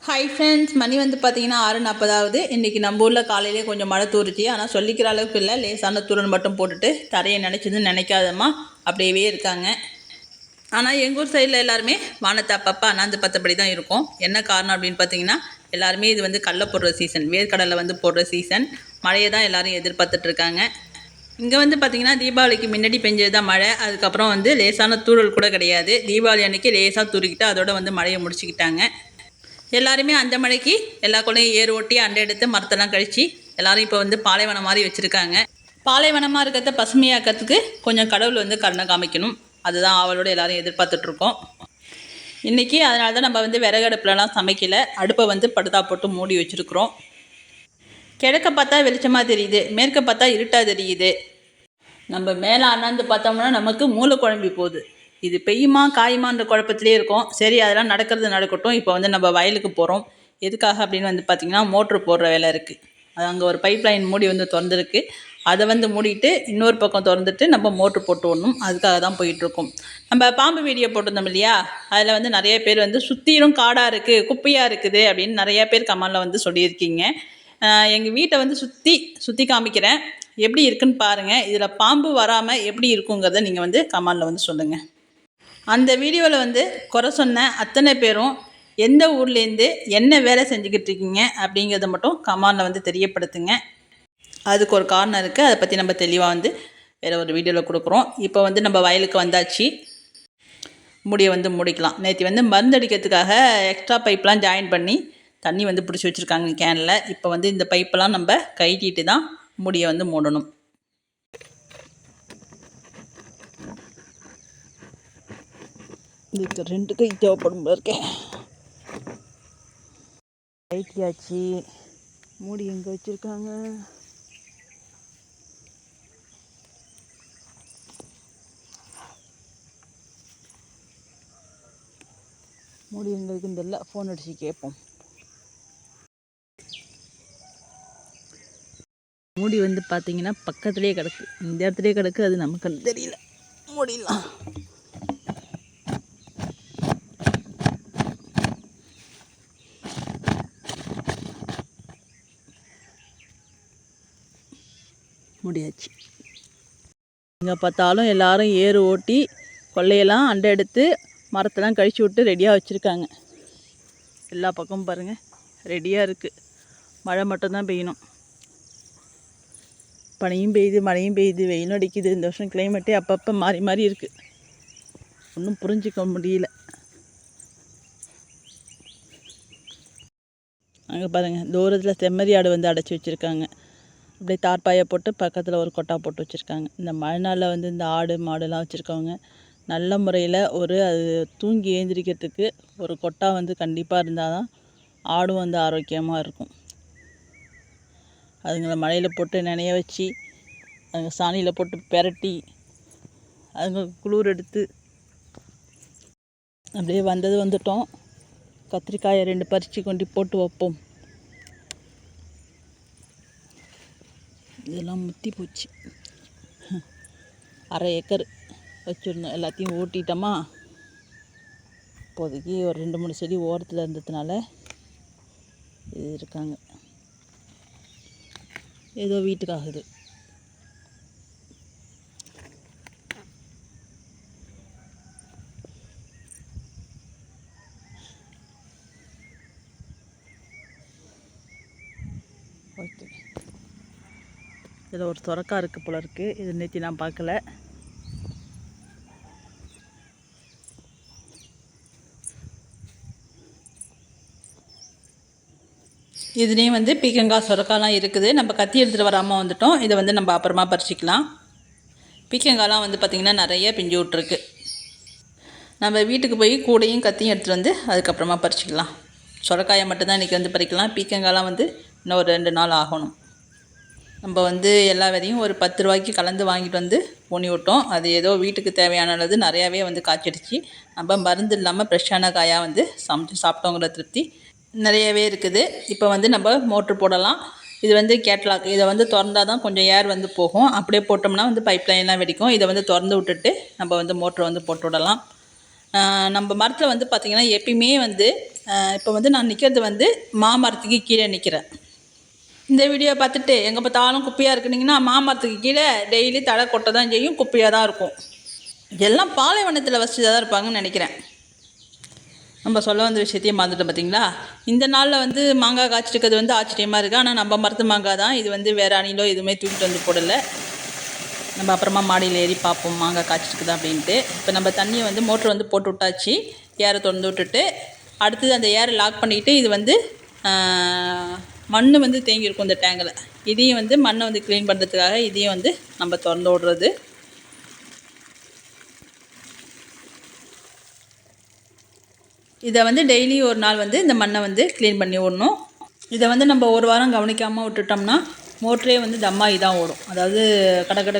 Hi friends, மணி வந்து பார்த்தீங்கன்னா 6:40 இன்றைக்கி நம்ம ஊரில் காலையிலே கொஞ்சம் மழை தூருச்சு. ஆனால் சொல்லிக்கிற அளவுக்கு இல்லை, லேசான தூரல் மட்டும் போட்டுட்டு தரையை நினச்சிதுன்னு நினைக்காதம்மா அப்படியே இருக்காங்க. ஆனால் எங்கள் ஊர் சைடில் எல்லாருமே வானத்தை அப்பப்போ அண்ணாந்து பார்த்தபடி தான் இருக்கும். என்ன காரணம் அப்படின்னு பார்த்தீங்கன்னா, எல்லாருமே இது வந்து கடலை போடுற சீசன், வேர்க்கடலை வந்து போடுற சீசன். மழையை தான் எல்லோரும் எதிர்பார்த்துட்ருக்காங்க. இங்கே வந்து பார்த்திங்கன்னா தீபாவளிக்கு முன்னாடி பெஞ்சது தான் மழை. அதுக்கப்புறம் வந்து லேசான தூரல் கூட கிடையாது. தீபாவளி அன்றைக்கி லேசாக தூரிக்கிட்டு அதோட வந்து மழையை முடிச்சுக்கிட்டாங்க. எல்லாருமே அந்த மழைக்கு எல்லா கொள்ளையும் ஏர் ஓட்டி அண்டை எடுத்து மரத்தெல்லாம் கழித்து எல்லோரும் இப்போ வந்து பாலைவனம் மாதிரி வச்சுருக்காங்க. பாலைவனமாக இருக்கிறத பசுமையாக்கிறதுக்கு கொஞ்சம் கடவுள் வந்து கருணை காமிக்கணும். அதுதான் அவளோட எல்லோரும் எதிர்பார்த்துட்ருக்கோம் இன்றைக்கி. அதனால தான் நம்ம வந்து விறகடுப்புலலாம் சமைக்கலை, அடுப்பை வந்து படுதா போட்டு மூடி வச்சுருக்குறோம். கிழக்க பார்த்தா வெளிச்சமாக தெரியுது, மேற்க பார்த்தா இருட்டாக தெரியுது. நம்ம மேலே அண்ணாந்து பார்த்தோம்னா நமக்கு மூளை குழம்பி போகுது. இது பெய்யுமா காயுமான்ற குழப்பத்திலே இருக்கும். சரி, அதெல்லாம் நடக்கிறது நடக்கட்டும். இப்போ வந்து நம்ம வயலுக்கு போகிறோம். எதுக்காக அப்படின்னு வந்து பார்த்திங்கன்னா, மோட்ரு போடுற வேலை இருக்குது. அது அங்கே ஒரு பைப் லைன் மூடி வந்து திறந்துருக்கு. அதை வந்து மூடிட்டு இன்னொரு பக்கம் திறந்துட்டு நம்ம மோட்ரு போட்டு விடணும். அதுக்காக தான் போயிட்டுருக்கோம். நம்ம பாம்பு வீடியோ போட்டிருந்தோம் இல்லையா, அதில் வந்து நிறைய பேர் வந்து சுற்றிலும் காடாக இருக்குது, குப்பையாக இருக்குது அப்படின்னு நிறையா பேர் கமெண்டில் வந்து சொல்லியிருக்கீங்க. எங்கள் வீட்டை வந்து சுற்றி காமிக்கிறேன், எப்படி இருக்குன்னு பாருங்கள். இதில் பாம்பு வராமல் எப்படி இருக்குங்கிறத நீங்கள் வந்து கமெண்டில் வந்து சொல்லுங்கள். அந்த வீடியோவில் வந்து குறை சொன்ன அத்தனை பேரும் எந்த ஊர்லேருந்து என்ன வேலை செஞ்சுக்கிட்டு இருக்கீங்க அப்படிங்கிறத மட்டும் கமெண்டில் வந்து தெரியப்படுத்துங்க. அதுக்கு ஒரு காரணம் இருக்குது, அதை பற்றி நம்ம தெளிவாக வந்து வேறு ஒரு வீடியோவில் கொடுக்குறோம். இப்போ வந்து நம்ம வயலுக்கு வந்தாச்சு, முடியை வந்து முடிக்கலாம். நேற்று வந்து மருந்து அடிக்கிறதுக்காக எக்ஸ்ட்ரா பைப்லாம் ஜாயின் பண்ணி தண்ணி வந்து பிடிச்சி வச்சுருக்காங்க கேனில். இப்போ வந்து இந்த பைப்பெல்லாம் நம்ம கழட்டிட்டு தான் முடியை வந்து மூடணும். இதுக்கு 2 கை தேவைப்படும் போல இருக்கேன். கைட்டியாச்சு. மூடி எங்கே வச்சுருக்காங்க? மூடி எங்கே இருக்குன்னு தெரியல, ஃபோன் அடித்து கேட்போம். மூடி வந்து பார்த்தீங்கன்னா பக்கத்துலேயே கிடக்கு, இந்த இடத்துலேயே கிடக்கு. அது நமக்கு தெரியல. மூடிடலாம். முடியாச்சு. எங்கே பார்த்தாலும் எல்லாரும் ஏறு ஓட்டி கொள்ளையெல்லாம் அண்டை எடுத்து மரத்தெல்லாம் கழிச்சு விட்டு ரெடியாக வச்சுருக்காங்க. எல்லா பக்கமும் பாருங்கள், ரெடியாக இருக்குது. மழை மட்டும்தான் பெய்யணும். பனியும் பெய்யுது, மழையும் பெய்யுது, வெயிலும் அடிக்குது. இந்த வருஷம் கிளைமேட்டே அப்பப்போ மாறி மாறி இருக்குது. ஒன்றும் புரிஞ்சிக்க முடியல. அங்கே பாருங்கள், தூரத்தில் செம்மறி ஆடு வந்து அடைச்சி வச்சுருக்காங்க. அப்படியே தார்பாயை போட்டு பக்கத்தில் ஒரு கொட்டா போட்டு வச்சுருக்காங்க. இந்த மழை நாளில் வந்து இந்த ஆடு மாடுலாம் வச்சுருக்கவங்க நல்ல முறையில் அது தூங்கி ஏந்திரிக்கிறதுக்கு ஒரு கொட்டா வந்து கண்டிப்பாக இருந்தால் தான் ஆடும் வந்து ஆரோக்கியமாக இருக்கும். அதுங்களை மழையில் போட்டு நனைய வச்சு, அதுங்க சாணியில் போட்டு பெரட்டி, அதுங்க குளிர் எடுத்து அப்படியே வந்துட்டோம். கத்திரிக்காயை 2 பறித்து கொண்டு போட்டு வைப்போம். இதெல்லாம் முத்தி போச்சு. 1/2 ஏக்கர் வச்சுருந்தோம், எல்லாத்தையும் ஓட்டிட்டோமா. இப்போதைக்கு ஒரு 2-3 செடி ஓரத்தில் இருந்ததுனால இது இருக்காங்க. ஏதோ வீட்டுக்காகுது. ஓகே, இதில் ஒரு சொரக்காய் இருக்குது போல இருக்குது. இது நேற்று நான் பார்க்கல. இதுலேயும் வந்து பீக்கங்காய் சொரக்காய்லாம் இருக்குது. நம்ம கத்தி எடுத்துகிட்டு வராமல் வந்துட்டோம். இதை வந்து நம்ம அப்புறமா பறிச்சிக்கலாம். பீக்கங்காய்லாம் வந்து பார்த்திங்கன்னா நிறைய பிஞ்சு விட்ருக்கு. நம்ம வீட்டுக்கு போய் கூடையும் கத்தியும் எடுத்துகிட்டு வந்து அதுக்கப்புறமா பறிச்சிக்கலாம். சொரக்காயை மட்டும்தான் இன்றைக்கி வந்து பறிக்கலாம். பீக்கங்காய்லாம் வந்து இன்னும் ஒரு 2 நாள் ஆகணும். நம்ம வந்து எல்லா விதையும் ஒரு 10 ரூபாய்க்கு கலந்து வாங்கிட்டு வந்து ஊனி விட்டோம். அது ஏதோ வீட்டுக்கு தேவையானது நிறையாவே வந்து காய்ச்சிடுச்சு. நம்ம மருந்து இல்லாமல் ஃப்ரெஷ்ஷான காயாக வந்து சமைச்சு சாப்பிட்டோங்கிற திருப்தி நிறையவே இருக்குது. இப்போ வந்து நம்ம மோட்ரு போடலாம். இது வந்து கேட்லாக். இதை வந்து திறந்தால் தான் கொஞ்சம் ஏர் வந்து போகும். அப்படியே போட்டோம்னா வந்து பைப் லைன்லாம் வெடிக்கும். இதை வந்து திறந்து விட்டுட்டு நம்ம வந்து மோட்ரு வந்து போட்டு விடலாம். நம்ம மரத்தில் வந்து பார்த்திங்கன்னா எப்பயுமே வந்து இப்போ வந்து நான் நிற்கிறது வந்து மாமரத்துக்கு கீழே நிற்கிறேன். இந்த வீடியோ பார்த்துட்டு எங்கே பார்த்தாலும் குப்பையாக இருக்குனிங்கன்னா மாமரத்துக்கு கீழே டெய்லி தழை கொட்ட தான் செய்யும், குப்பையாக தான் இருக்கும். எல்லாம் பாலைவனத்தில் வசதியாக தான் இருப்பாங்கன்னு நினைக்கிறேன். நம்ம சொல்ல வந்த விஷயத்தையும் மறந்துட்டோம் பார்த்தீங்களா. இந்த நாளில் வந்து மாங்காய் காய்ச்சிருக்கிறது வந்து ஆச்சரியமாக இருக்குது. ஆனால் நம்ம மரத்து மாங்காய் தான் இது, வந்து வேறு அணிலோ எதுவுமே தூக்கிட்டு வந்து போடலை. நம்ம அப்புறமா மாடியில் ஏறி பார்ப்போம் மாங்காய் காய்ச்சிருக்குதா அப்படின்ட்டு. இப்போ நம்ம தண்ணியை வந்து மோட்ரு வந்து போட்டு விட்டாச்சு, ஏரை திறந்து விட்டுட்டு அடுத்தது அந்த ஏரை லாக் பண்ணிக்கிட்டு இது வந்து மண் வந்து தேங்கியிருக்கும் இந்த டேங்கில். இதையும் வந்து மண்ணை வந்து க்ளீன் பண்ணுறதுக்காக இதையும் வந்து நம்ம திறந்து விடுறது. இதை வந்து டெய்லி ஒரு நாள் வந்து இந்த மண்ணை வந்து க்ளீன் பண்ணி விடணும். இதை வந்து நம்ம ஒரு வாரம் கவனிக்காமல் விட்டுட்டோம்னா மோட்டரே வந்து தம்மாகி தான் ஓடும். அதாவது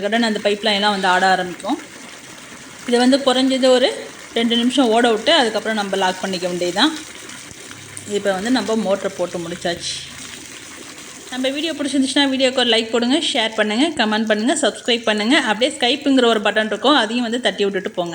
கடன் அந்த பைப் லைன்லாம் வந்து ஆட ஆரம்பிக்கும். இதை வந்து குறைஞ்சது ஒரு 2 நிமிஷம் ஓட விட்டு அதுக்கப்புறம் நம்ம லாக் பண்ணிக்க வேண்டியதுதான். இப்போ வந்து நம்ம மோட்டரை போட்டு முடிச்சாச்சு. நம்ம வீடியோ பிடிச்சிருந்துச்சுன்னா வீடியோக்கு ஒரு லைக் போடுங்க, ஷேர் பண்ணுங்கள், கமெண்ட் பண்ணுங்கள், சப்ஸ்கிரைப் பண்ணுங்கள். அப்படியே ஸ்கைப்புங்கிற ஒரு பட்டன் இருக்கும், அதையும் வந்து தட்டி விட்டுட்டு போங்க.